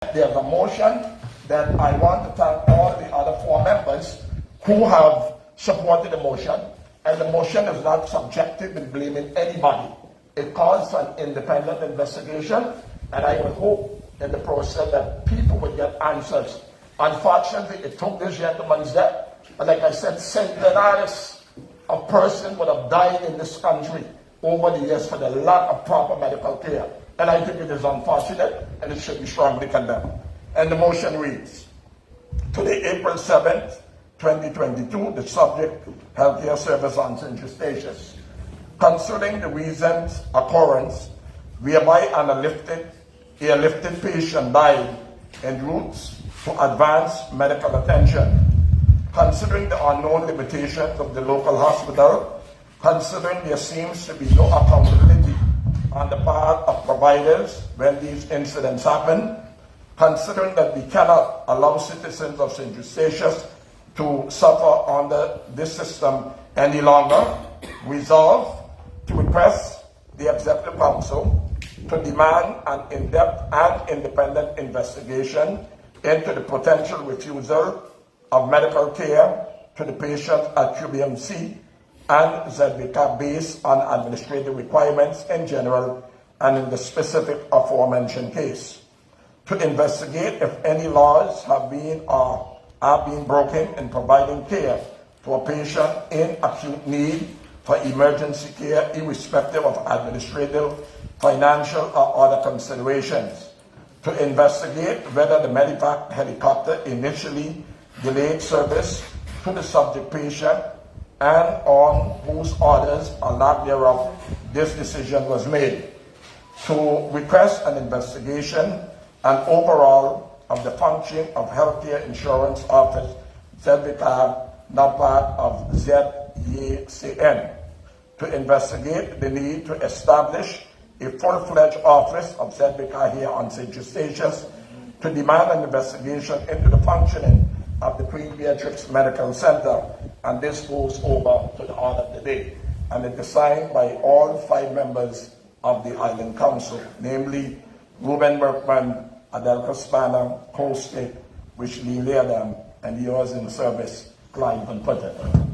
There's a motion that I want to thank all the other 4 members who have supported the motion, and the motion is not subjective in blaming anybody. It calls for an independent investigation, and I would hope in the process that people would get answers. Unfortunately, it took this gentleman's death, but like I said, centenaries of persons would have died in this country over the years for the lack of proper medical care. And I think it is unfortunate, and it should be strongly condemned. And the motion reads, today, April 7th, 2022, the subject, healthcare service on St. Eustatius. Considering the recent occurrence whereby an airlifted patient died en route to advanced medical attention, considering the unknown limitations of the local hospital, considering there seems to be no accountability on the part of providers when these incidents happen, considering that we cannot allow citizens of St. Eustatius to suffer under this system any longer, resolve to request the Executive Council to demand an in-depth and independent investigation into the potential refusal of medical care to the patient at QBMC and ZBK based on administrative requirements in general and in the specific aforementioned case. To investigate if any laws have been or are being broken in providing care to a patient in acute need for emergency care, irrespective of administrative, financial, or other considerations. To investigate whether the Medivac helicopter initially delayed service to the subject patient and on whose orders or lack thereof this decision was made. To request an investigation and overall of the function of Healthcare Insurance Office, ZBK, now part of ZECN. To investigate the need to establish a full-fledged office of ZBK here on St. Eustatius, to demand an investigation into the functioning of the Queen Beatrix Medical Center, and this goes over to the order of the day. And it is signed by all 5 members of the Island Council, namely Rubenn Merkman, Adelka Spanner, co-state, Rechelline Leerdam, and yours in service, Clyde Van Putten.